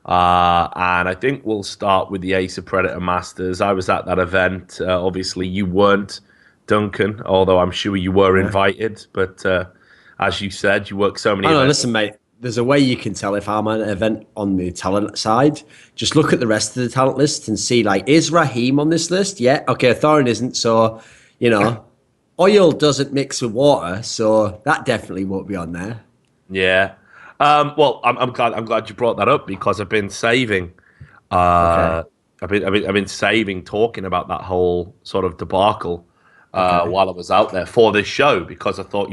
And I think we'll start with the Ace of Predator Masters. I was at that event. Obviously, you weren't, Duncan, although I'm sure you were Yeah. invited. But as you said, you work so many I know, events. listen, mate, there's a way you can tell if I'm at an event on the talent side. Just look at the rest of the talent list and see, like, is Rahim on this list? Yeah. Okay, Thorin isn't. So, you know, oil doesn't mix with water. So that definitely won't be on there. Yeah. Well, I'm glad you brought that up because I've been saving. Okay. Uh, I've been saving talking about that whole sort of debacle Okay. while I was out there for this show because I thought,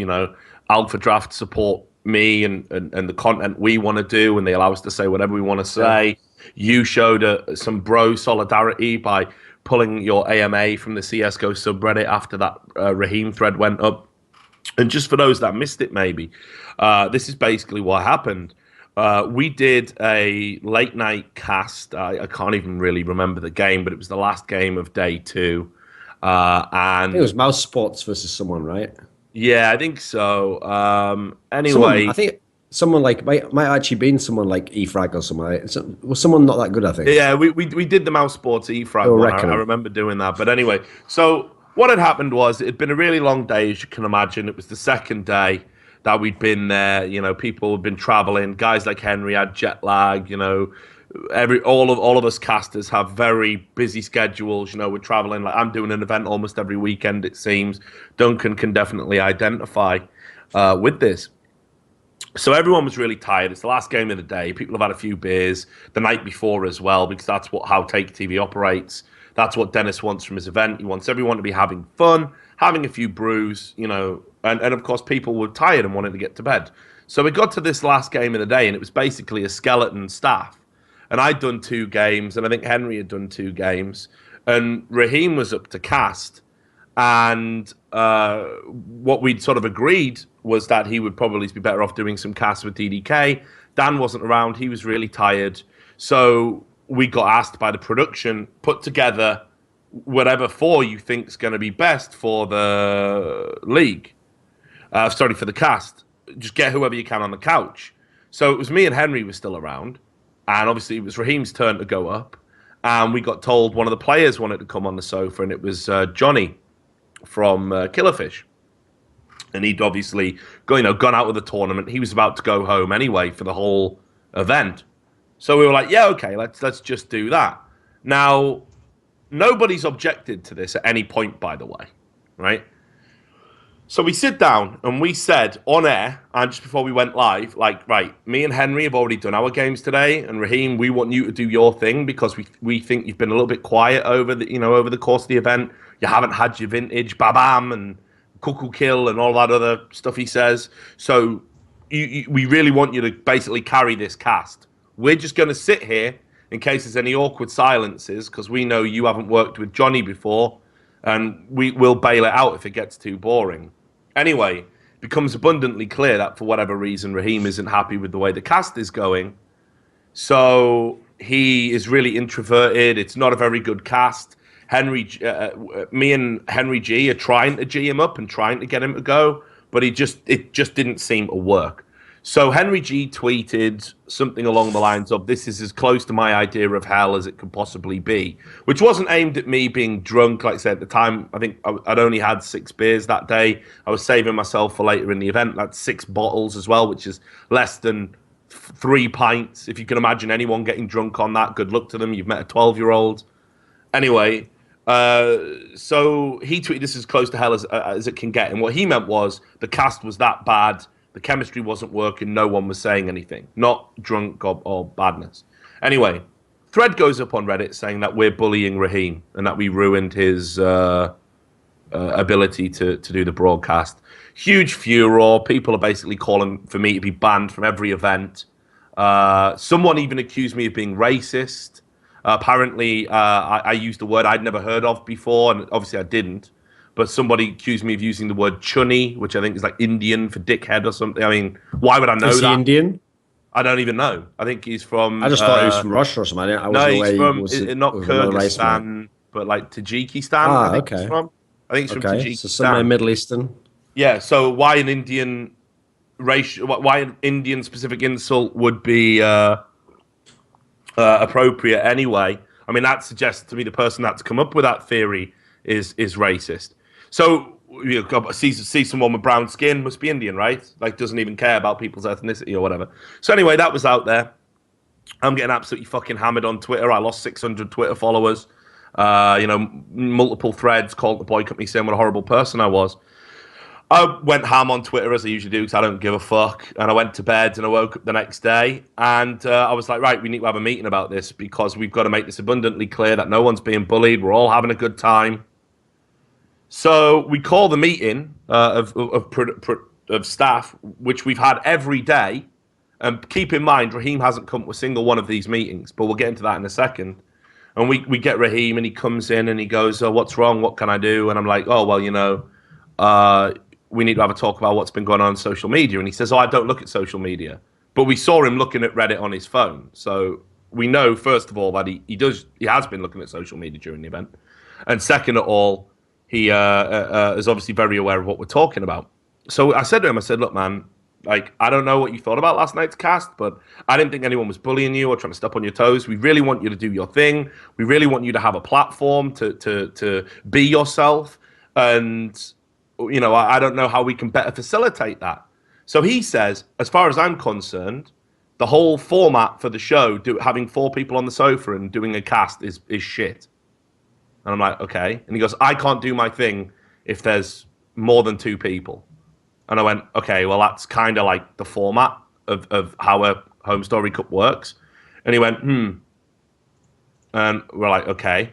Alpha Draft support me and the content we want to do, and they allow us to say whatever we want to Yeah. say. You showed some bro solidarity by pulling your AMA from the CSGO subreddit after that Rahim thread went up. And just for those that missed it, maybe, this is basically what happened. We did a late night cast. I can't even really remember the game, but it was the last game of day two. I think it And was Mouse Sports versus someone, right? yeah, I think so. Someone, I Anyway, think someone like might actually been someone like Efrag or someone. Right? Was someone not that good? I think yeah, we did the Mouse Sports they E-Frag were one. I reckoning. remember doing that. But anyway, so what had happened was it had been a really long day, as you can imagine. It was the second day that we'd been there. People had been traveling. Guys like Henry had jet lag. All of us casters have very busy schedules. We're traveling. Like I'm doing an event almost every weekend. It seems Duncan can definitely identify with this. So everyone was really tired. It's the last game of the day. People have had a few beers the night before as well, because that's how Take TV operates. That's what Dennis wants from his event. He wants everyone to be having fun, having a few brews, and of course people were tired and wanted to get to bed. So we got to this last game of the day, and it was basically a skeleton staff. And I'd done two games, and I think Henry had done two games, and Rahim was up to cast. And what we'd sort of agreed was that he would probably be better off doing some casts with DDK. Dan wasn't around. He was really tired. So we got asked by the production, put together whatever four you think is going to be best for the league. Sorry, for the cast. Just get whoever you can on the couch. So it was me and Henry were still around. And obviously it was Raheem's turn to go up. And we got told one of the players wanted to come on the sofa, and it was Johnny from Killerfish, and he'd obviously gone out of the tournament. He was about to go home anyway for the whole event, so we were like, yeah, okay, let's just do that. Now, nobody's objected to this at any point, by the way, right? So we sit down and we said on air, and just before we went live, like, right, me and Henry have already done our games today, and Raheem, we want you to do your thing because we think you've been a little bit quiet over the course of the event. You haven't had your vintage babam and cuckoo kill and all that other stuff he says. So we really want you to basically carry this cast. We're just going to sit here in case there's any awkward silences because we know you haven't worked with Johnny before, and we'll bail it out if it gets too boring. Anyway, it becomes abundantly clear that for whatever reason, Raheem isn't happy with the way the cast is going. So he is really introverted. It's not a very good cast. Me and Henry G are trying to G him up and trying to get him to go, but it just didn't seem to work. So Henry G tweeted something along the lines of, "This is as close to my idea of hell as it could possibly be," which wasn't aimed at me being drunk. Like I said, at the time, I think I'd only had 6 beers that day. I was saving myself for later in the event. That's 6 bottles as well, which is less than 3 pints. If you can imagine anyone getting drunk on that, good luck to them. You've met a 12-year-old. Anyway, so he tweeted this as close to hell as it can get. And what he meant was the cast was that bad, the chemistry wasn't working, no one was saying anything. Not drunk or badness. Anyway, thread goes up on Reddit saying that we're bullying Raheem and that we ruined his ability to do the broadcast. Huge furor. People are basically calling for me to be banned from every event. Someone even accused me of being racist. Apparently, I used a word I'd never heard of before, and obviously I didn't. But somebody accused me of using the word chunny, which I think is like Indian for dickhead or something. I mean, why would I know Is he that? Indian? I don't even know. I think he's I from just thought he was from Russia or something. I no, wasn't he's aware he from was not of another race, mate. Kyrgyzstan, but like Tajikistan. I Ah, think he's okay, from. I think he's from okay. So somewhere Tajikistan. Middle Eastern. Yeah. So why an Indian racial? Why an Indian specific insult would be appropriate anyway. I mean, that suggests to me the person that's come up with that theory is racist. So you know, see someone with brown skin must be Indian, right? Like doesn't even care about people's ethnicity or whatever. So anyway, that was out there. I'm getting absolutely fucking hammered on Twitter. I lost 600 Twitter followers. You know, multiple threads called to boycott me, saying what a horrible person I was. I went ham on Twitter as I usually do because I don't give a fuck. And I went to bed and I woke up the next day and I was like, right, we need to have a meeting about this because we've got to make this abundantly clear that no one's being bullied. We're all having a good time. So we call the meeting of staff, which we've had every day. And keep in mind, Rahim hasn't come to a single one of these meetings, but we'll get into that in a second. And we get Rahim and he comes in and he goes, oh, what's wrong? What can I do? And I'm like, oh, well, you know, we need to have a talk about what's been going on social media. And he says, oh, I don't look at social media. But we saw him looking at Reddit on his phone. So we know, first of all, that he has been looking at social media during the event. And second of all, he is obviously very aware of what we're talking about. So I said to him, I said, look, man, like, I don't know what you thought about last night's cast, but I didn't think anyone was bullying you or trying to step on your toes. We really want you to do your thing. We really want you to have a platform to be yourself. And, you know, I don't know how we can better facilitate that. So he says, as far as I'm concerned, the whole format for the show, having 4 people on the sofa and doing a cast is shit. And I'm like, okay. And he goes, I can't do my thing if there's more than 2 people. And I went, okay, well, that's kind of like the format of how a Home Story Cup works. And he went, And we're like, okay.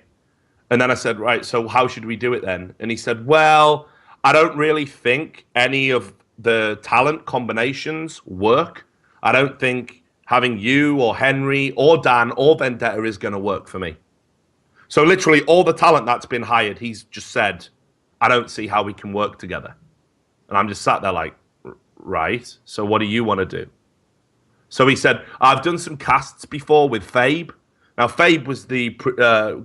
And then I said, right, so how should we do it then? And he said, well, I don't really think any of the talent combinations work. I don't think having you or Henry or Dan or Vendetta is going to work for me. So literally all the talent that's been hired, he's just said, I don't see how we can work together. And I'm just sat there like, right, so what do you want to do? So he said, I've done some casts before with Fabe. Now, Fabe was the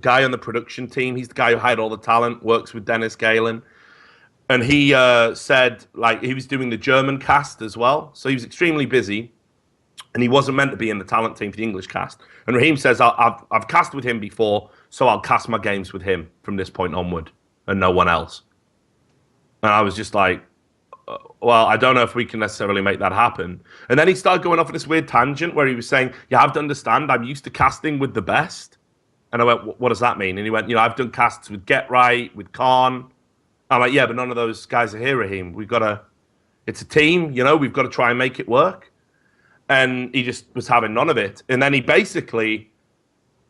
guy on the production team. He's the guy who hired all the talent, works with Dennis Galen. And he said, like, he was doing the German cast as well. So he was extremely busy. And he wasn't meant to be in the talent team for the English cast. And Rahim says, I've cast with him before, so I'll cast my games with him from this point onward and no one else. And I was just like, well, I don't know if we can necessarily make that happen. And then he started going off on this weird tangent where he was saying, you have to understand, I'm used to casting with the best. And I went, what does that mean? And he went, you know, I've done casts with Get Right, with Khan. I'm like, yeah, but none of those guys are here, Rahim. It's a team, you know, we've got to try and make it work. And he just was having none of it. And then he basically,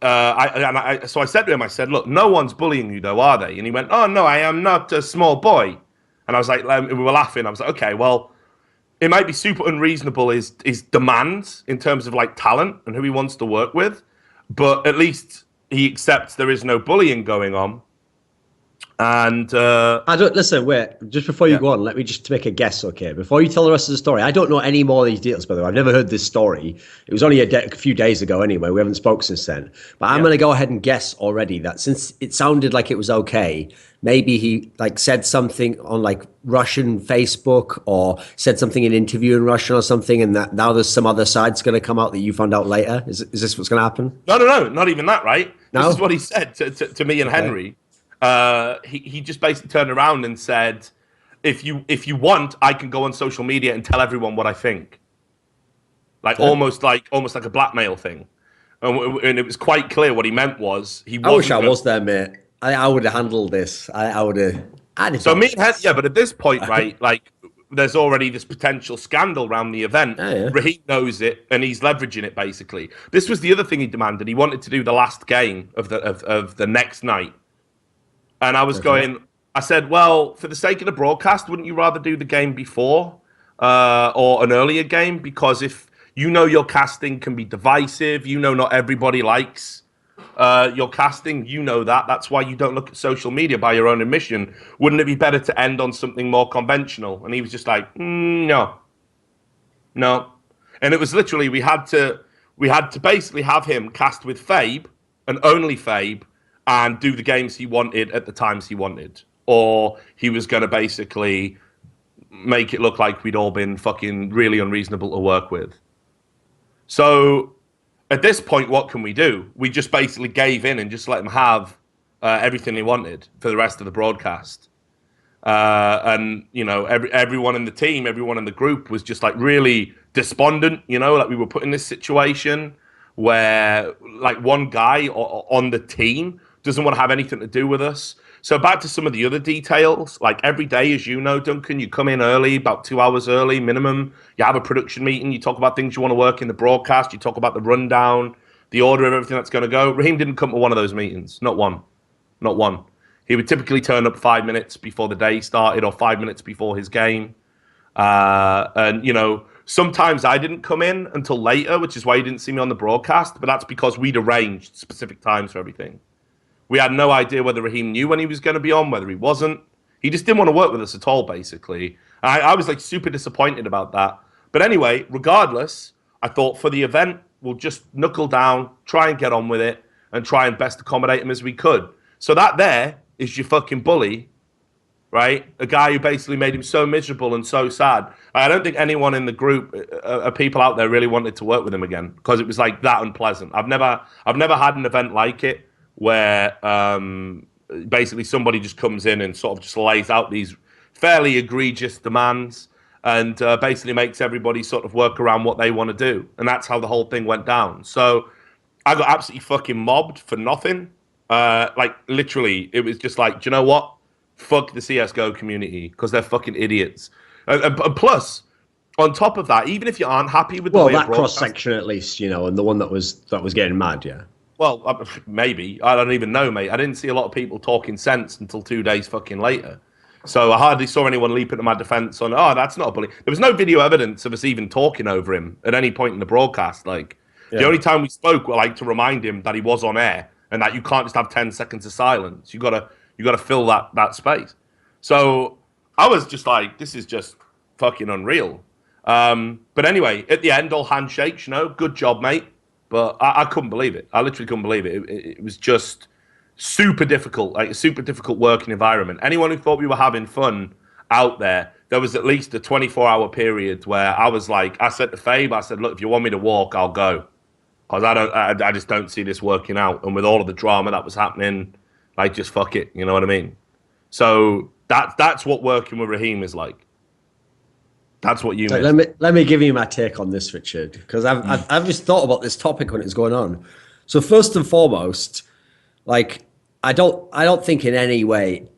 so I said to him, I said, look, no one's bullying you though, are they? And he went, oh, no, I am not a small boy. And I was like, we were laughing. I was like, okay, well, it might be super unreasonable his demands in terms of like talent and who he wants to work with, but at least he accepts there is no bullying going on. And I don't listen. Wait, just before you go on, let me just make a guess, okay? Before you tell the rest of the story, I don't know any more of these details. By the way, I've never heard this story. It was only a few days ago, anyway. We haven't spoke since then. But I'm going to go ahead and guess already that since it sounded like it was okay, maybe he like said something on like Russian Facebook or said something in an interview in Russian or something, and that now there's some other side's going to come out that you found out later. Is this what's going to happen? No, not even that, right? No? This is what he said to me and Henry. He just basically turned around and said, if you want, I can go on social media and tell everyone what I think. Like almost like a blackmail thing. And it was quite clear what he meant was he. I wish I was there, mate. I would have handled this. I would have. So me and but at this point, right, like there's already this potential scandal around the event. Rahim knows it, and he's leveraging it basically. This was the other thing he demanded. He wanted to do the last game of the next night. And I was I said, well, for the sake of the broadcast, wouldn't you rather do the game before or an earlier game? Because if you know your casting can be divisive, you know not everybody likes your casting, you know that. That's why you don't look at social media by your own admission. Wouldn't it be better to end on something more conventional? And he was just like, no. And it was literally, we had to basically have him cast with Fabe and only Fabe, and do the games he wanted at the times he wanted. Or he was going to basically make it look like we'd all been fucking really unreasonable to work with. So at this point, what can we do? We just basically gave in and just let him have everything he wanted for the rest of the broadcast. And you know, everyone in the team, everyone in the group was just like really despondent. You know, like we were put in this situation where like one guy on the team doesn't want to have anything to do with us. So back to some of the other details, like every day, as you know, Duncan, you come in early, about 2 hours early minimum. You have a production meeting. You talk about things you want to work in the broadcast. You talk about the rundown, the order of everything that's going to go. Rahim didn't come to one of those meetings. Not one. Not one. He would typically turn up 5 minutes before the day started or 5 minutes before his game. And, you know, sometimes I didn't come in until later, which is why you didn't see me on the broadcast. But that's because we'd arranged specific times for everything. We had no idea whether Rahim knew when he was going to be on, whether he wasn't. He just didn't want to work with us at all, basically. I was like super disappointed about that. But anyway, regardless, I thought for the event, we'll just knuckle down, try and get on with it, and try and best accommodate him as we could. So that there is your fucking bully, right? A guy who basically made him so miserable and so sad. I don't think anyone in the group, people out there, really wanted to work with him again because it was like that unpleasant. I've never had an event like it where basically somebody just comes in and sort of just lays out these fairly egregious demands and basically makes everybody sort of work around what they want to do. And that's how the whole thing went down. So I got absolutely fucking mobbed for nothing. Like literally, it was just like, do you know what? Fuck the CSGO community because they're fucking idiots. And plus, on top of that, even if you aren't happy with the way that cross section at least, you know, and the one that was getting mad, yeah. Well, maybe. I don't even know, mate. I didn't see a lot of people talking sense until 2 days fucking later. So I hardly saw anyone leap into my defense on, oh, that's not a bully. There was no video evidence of us even talking over him at any point in the broadcast. Like, the only time we spoke were like to remind him that he was on air and that you can't just have 10 seconds of silence. You gotta fill that space. So I was just like, this is just fucking unreal. But anyway, at the end, all handshakes, you know, good job, mate. But I couldn't believe it. I literally couldn't believe it. It was just super difficult, like a super difficult working environment. Anyone who thought we were having fun out there, there was at least a 24-hour period where I was like, I said to Fabe, I said, look, if you want me to walk, I'll go. Because I just don't see this working out. And with all of the drama that was happening, like, just fuck it. You know what I mean? So that's what working with Rahim is like. That's what you missed. Let me give you my take on this, Richard, because I've just thought about this topic when it was going on. So first and foremost, like I don't think in any way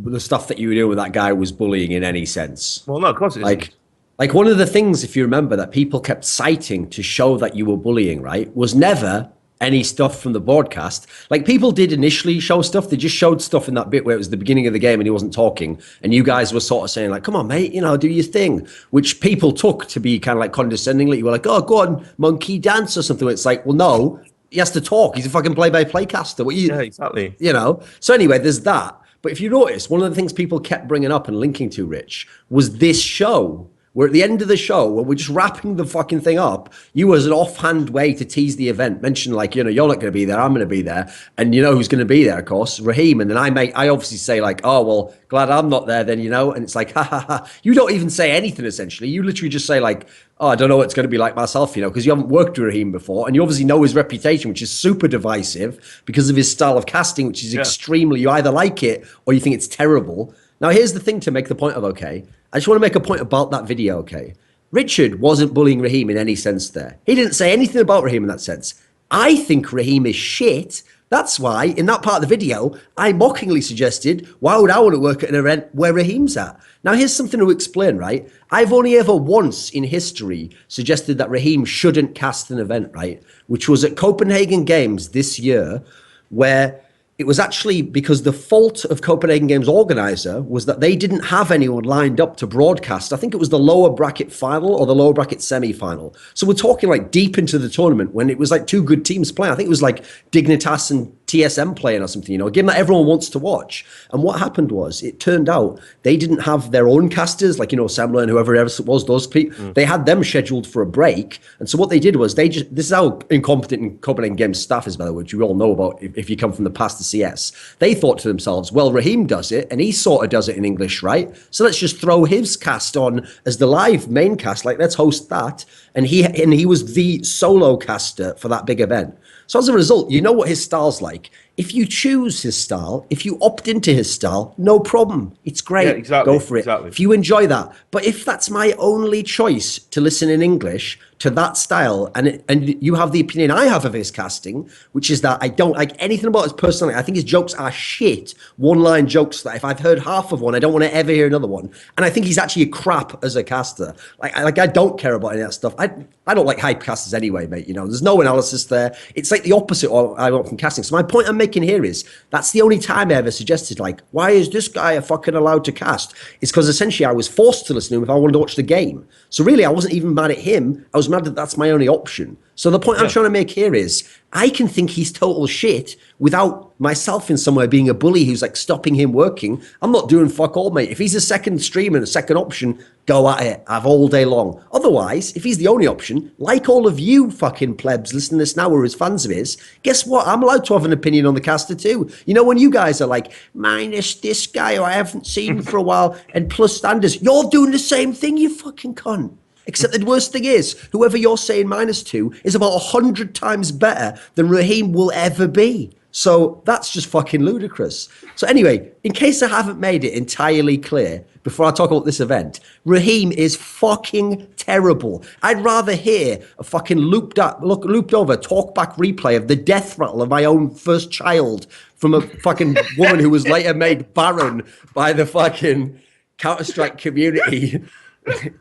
the stuff that you were doing with that guy was bullying in any sense. Well, no, of course it isn't. Like one of the things, if you remember, that people kept citing to show that you were bullying, right, was never any stuff from the broadcast. Like people did initially show stuff. They just showed stuff in that bit where it was the beginning of the game and he wasn't talking. And you guys were sort of saying like, come on, mate, you know, do your thing, which people took to be kind of like condescendingly. You were like, oh, go on, monkey dance or something. It's like, well, no, he has to talk. He's a fucking play-by-play caster. Yeah, exactly. You know? So anyway, there's that. But if you notice, one of the things people kept bringing up and linking to, Rich, was this show. We're at the end of the show when we're just wrapping the fucking thing up. You, as an offhand way to tease the event, mention like, you know, you're not going to be there, I'm going to be there, and you know who's going to be there, of course, Rahim. And then I obviously say like, oh well, glad I'm not there then, you know. And it's like, ha ha ha. You don't even say anything essentially. You literally just say like, oh, I don't know what it's going to be like myself, you know, because you haven't worked with Rahim before, and you obviously know his reputation, which is super divisive because of his style of casting, which is extremely. You either like it or you think it's terrible. Now, here's the thing to make the point of, okay, I just want to make a point about that video, okay? Richard wasn't bullying Rahim in any sense there. He didn't say anything about Rahim in that sense. I think Rahim is shit. That's why, in that part of the video, I mockingly suggested, why would I want to work at an event where Rahim's at? Now, here's something to explain, right? I've only ever once in history suggested that Rahim shouldn't cast an event, right? Which was at Copenhagen Games this year, where it was actually because the fault of Copenhagen Games organizer was that they didn't have anyone lined up to broadcast. I think it was the lower bracket final or the lower bracket semi-final. So we're talking like deep into the tournament when it was like two good teams playing. I think it was like Dignitas and TSM playing or something, a game that everyone wants to watch. And what happened was, it turned out they didn't have their own casters, like, Semler and whoever else it was, those people, they had them scheduled for a break. And so what they did was this is how incompetent in Copenhagen Games staff is, by the way, which you all know about if you come from the past to CS. They thought to themselves, well, Rahim does it, and he sort of does it in English, right? So let's just throw his cast on as the live main cast, like, let's host that. And he was the solo caster for that big event. So as a result, you know what his style's like. If you choose his style, if you opt into his style, no problem. It's great. Yeah, exactly, Go for it. exactly. If you enjoy that. But if that's my only choice to listen in English to that style, and you have the opinion I have of his casting, which is that I don't like anything about his personality. I think his jokes are shit. One-line jokes that if I've heard half of one, I don't want to ever hear another one. And I think he's actually crap as a caster. I don't care about any of that stuff. I don't like hype casters anyway, mate. There's no analysis there. It's like the opposite of what I want from casting. So my point I'm making here is that's the only time I ever suggested, like, why is this guy fucking allowed to cast? It's because essentially I was forced to listen to him if I wanted to watch the game. So really, I wasn't even mad at him. I was mad that that's my only option. So the point I'm trying to make here is I can think he's total shit without myself in somewhere being a bully who's like stopping him working. I'm not doing fuck all, mate. If he's a second stream and a second option, go at it. Have all day long. Otherwise, if he's the only option, like all of you fucking plebs listening to this now or as fans of his, guess what? I'm allowed to have an opinion on the caster too. When you guys are like, minus this guy who I haven't seen for a while and plus standards, you're doing the same thing, you fucking cunt. Except the worst thing is, whoever you're saying -2 is about 100 times better than Rahim will ever be. So that's just fucking ludicrous. So anyway, in case I haven't made it entirely clear before I talk about this event, Rahim is fucking terrible. I'd rather hear a fucking looped over talkback replay of the death rattle of my own first child from a fucking woman who was later made Baron by the fucking Counter-Strike community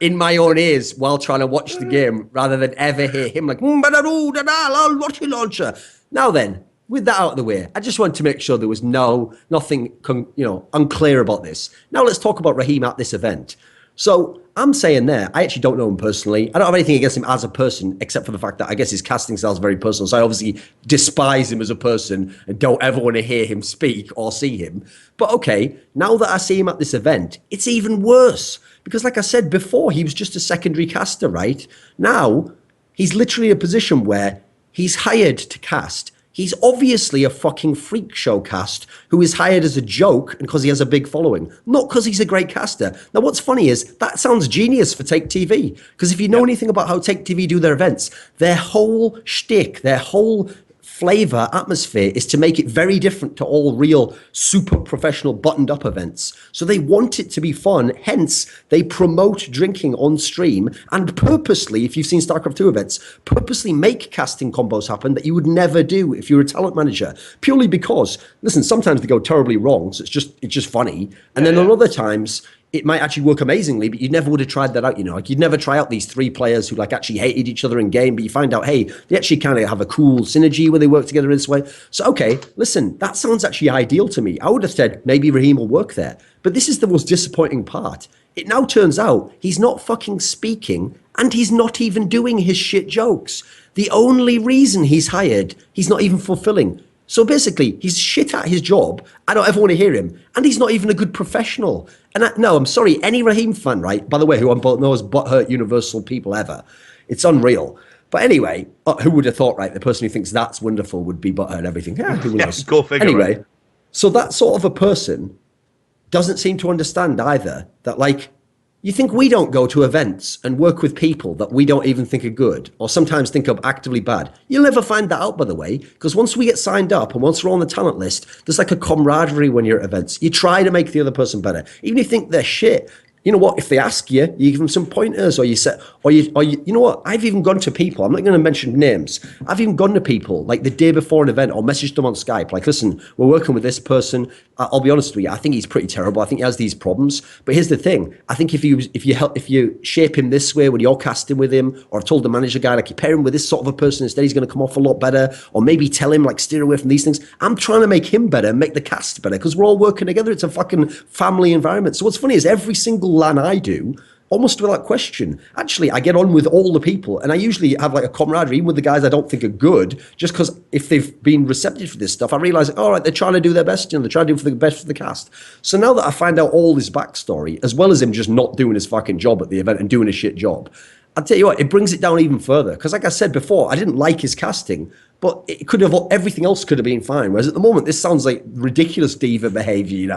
in my own ears while trying to watch the game, rather than ever hear him like, rocket launcher. Now then, with that out of the way, I just want to make sure there was nothing unclear about this. Now let's talk about Rahim at this event. So I'm saying there, I actually don't know him personally. I don't have anything against him as a person, except for the fact that I guess his casting style is very personal. So I obviously despise him as a person and don't ever want to hear him speak or see him. But okay, now that I see him at this event, it's even worse. Because like I said before, he was just a secondary caster, right? Now, he's literally in a position where he's hired to cast. He's obviously a fucking freak show cast who is hired as a joke and because he has a big following, not because he's a great caster. Now, what's funny is that sounds genius for Take TV, because if you know anything about how Take TV do their events, their whole shtick, their whole flavor, atmosphere is to make it very different to all real super professional buttoned up events. So they want it to be fun, hence they promote drinking on stream and purposely, if you've seen StarCraft 2 events, purposely make casting combos happen that you would never do if you're a talent manager, purely because, listen, sometimes they go terribly wrong, so it's just funny, and then on other times it might actually work amazingly, but you never would have tried that out, like you'd never try out these three players who like actually hated each other in game, but you find out, hey, they actually kind of have a cool synergy where they work together in this way. So, okay, listen, that sounds actually ideal to me. I would have said maybe Rahim will work there, but this is the most disappointing part. It now turns out he's not fucking speaking and he's not even doing his shit jokes. The only reason he's hired, he's not even fulfilling. So basically, he's shit at his job. I don't ever want to hear him. And he's not even a good professional. And I'm sorry, any Rahim fan, right? By the way, who I'm both most butthurt universal people ever. It's unreal. But anyway, who would have thought, right? The person who thinks that's wonderful would be butthurt and everything. Yeah, who knows? Go figure. Anyway, right? So that sort of a person doesn't seem to understand either that, like, you think we don't go to events and work with people that we don't even think are good or sometimes think are actively bad? You'll never find that out, by the way, because once we get signed up and once we're on the talent list, there's like a camaraderie when you're at events. You try to make the other person better. Even if you think they're shit, you know what? If they ask you, you give them some pointers, or you know what? I've even gone to people. I'm not going to mention names. I've even gone to people like the day before an event, or messaged them on Skype. Like, listen, we're working with this person. I'll be honest with you. I think he's pretty terrible. I think he has these problems. But here's the thing. I think if you shape him this way when you're casting with him, or I've told the manager guy, like, you pair him with this sort of a person instead, he's going to come off a lot better. Or maybe tell him, like, steer away from these things. I'm trying to make him better and make the cast better because we're all working together. It's a fucking family environment. So what's funny is every single LAN I do, almost without question. Actually, I get on with all the people, and I usually have like a camaraderie, even with the guys I don't think are good, just because if they've been receptive for this stuff, I realize, all right, they're trying to do their best, they're trying to do for the best for the cast. So now that I find out all this backstory, as well as him just not doing his fucking job at the event and doing a shit job, I'll tell you what, it brings it down even further. Because like I said before, I didn't like his casting, but it could have, everything else could have been fine. Whereas at the moment, this sounds like ridiculous diva behavior,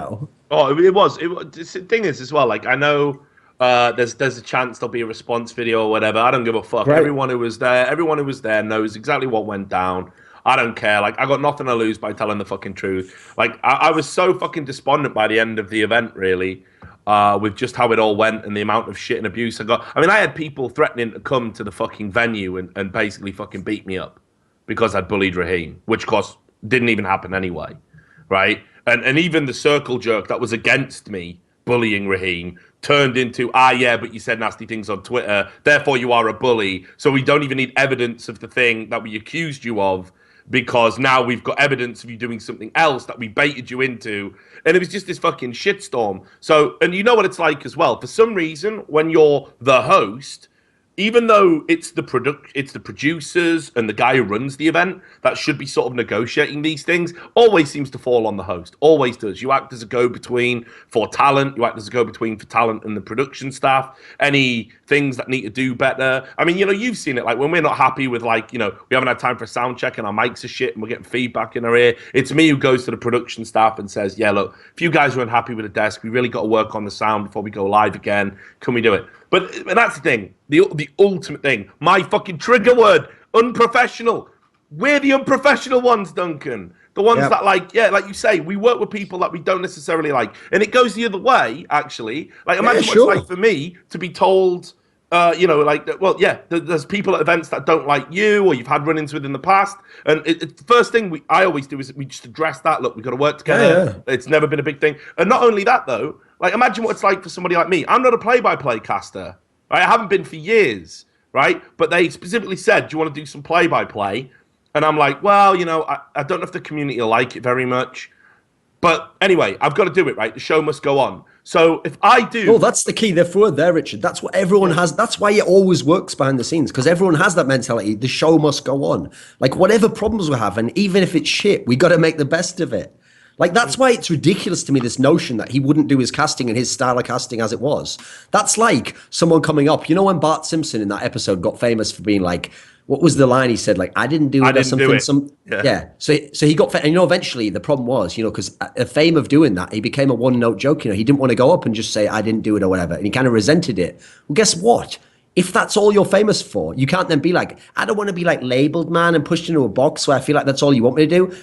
Oh, it was. The thing is as well. Like I know there's a chance there'll be a response video or whatever. I don't give a fuck. Right. Everyone who was there knows exactly what went down. I don't care. Like I got nothing to lose by telling the fucking truth. Like I was so fucking despondent by the end of the event, really, with just how it all went and the amount of shit and abuse I got. I mean, I had people threatening to come to the fucking venue and basically fucking beat me up because I'd bullied Rahim, which of course didn't even happen anyway, right? And even the circle jerk that was against me bullying Rahim turned into, yeah, but you said nasty things on Twitter, therefore you are a bully. So we don't even need evidence of the thing that we accused you of because now we've got evidence of you doing something else that we baited you into. And it was just this fucking shitstorm. So, and you know what it's like as well. For some reason, when you're the host, even though it's the producers and the guy who runs the event that should be sort of negotiating these things, always seems to fall on the host. Always does. You act as a go-between for talent. You act as a go-between for talent and the production staff. Any things that need to do better. I mean, you've seen it. Like when we're not happy with, like, we haven't had time for a sound check and our mics are shit and we're getting feedback in our ear. It's me who goes to the production staff and says, yeah, look, if you guys are unhappy with the desk, we really got to work on the sound before we go live again. Can we do it? But that's the thing, the ultimate thing. My fucking trigger word, unprofessional. We're the unprofessional ones, Duncan. The ones that, like you say, we work with people that we don't necessarily like. And it goes the other way, actually. Like, imagine what it's like for me to be told, there's people at events that don't like you or you've had run-ins with in the past. And the first thing I always do is we just address that. Look, we've got to work together. Yeah. It's never been a big thing. And not only that, though, like, imagine what it's like for somebody like me. I'm not a play-by-play caster, right? I haven't been for years, right? But they specifically said, do you want to do some play-by-play? And I'm like, well, I don't know if the community will like it very much. But anyway, I've got to do it, right? The show must go on. So if I do... Oh, that's the key. They're word there, Richard. That's what everyone has. That's why it always works behind the scenes, because everyone has that mentality. The show must go on. Like, whatever problems we're having, even if it's shit, we got to make the best of it. Like, that's why it's ridiculous to me, this notion that he wouldn't do his casting and his style of casting as it was. That's like someone coming up. You know when Bart Simpson in that episode got famous for being like, what was the line he said? Like, I didn't do it or something. Yeah. So he got, and eventually the problem was, because the fame of doing that, he became a one-note joke. He didn't want to go up and just say, I didn't do it or whatever. And he kind of resented it. Well, guess what? If that's all you're famous for, you can't then be like, I don't want to be like labeled, man, and pushed into a box where I feel like that's all you want me to do.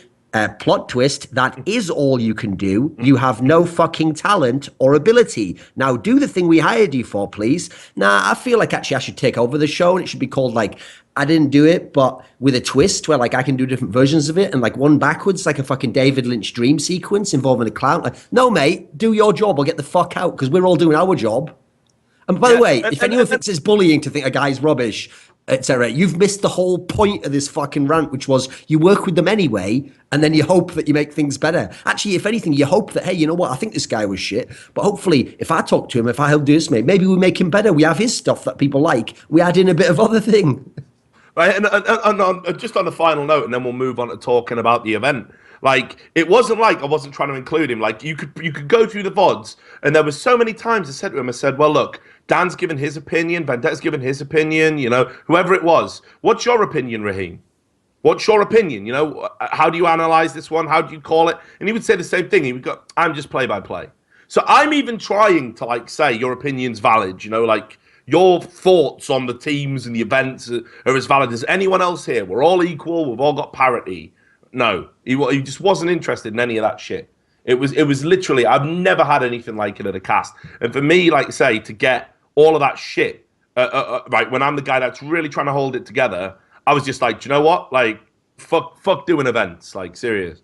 Plot twist, that is all you can do. You have no fucking talent or ability. Now do the thing we hired you for, please. Nah, I feel like actually I should take over the show and it should be called like, I didn't do it, but with a twist where like I can do different versions of it and like one backwards, like a fucking David Lynch dream sequence involving a clown. Like, no, mate, do your job or get the fuck out because we're all doing our job. And by the way, if anyone thinks it's bullying to think a guy's rubbish, etc., you've missed the whole point of this fucking rant, which was you work with them anyway, and then you hope that you make things better. Actually, if anything, you hope that, hey, you know what, I think this guy was shit, but hopefully, if I talk to him, if I help do this, maybe we make him better. We have his stuff that people like. We add in a bit of other thing. Right, and just on the final note, and then we'll move on to talking about the event. Like, it wasn't like I wasn't trying to include him. Like, you could go through the VODs, and there was so many times I said to him, well, look, Dan's given his opinion, Vendetta's given his opinion, whoever it was. What's your opinion, Rahim? What's your opinion? How do you analyze this one? How do you call it? And he would say the same thing. He would go, I'm just play-by-play. So I'm even trying to, like, say your opinion's valid, like, your thoughts on the teams and the events are as valid as anyone else here. We're all equal. We've all got parity. No, he just wasn't interested in any of that shit. It was literally, I've never had anything like it at a cast. And for me, like I say, to get all of that shit, right, when I'm the guy that's really trying to hold it together, I was just like, do you know what? Like, fuck doing events. Like, serious.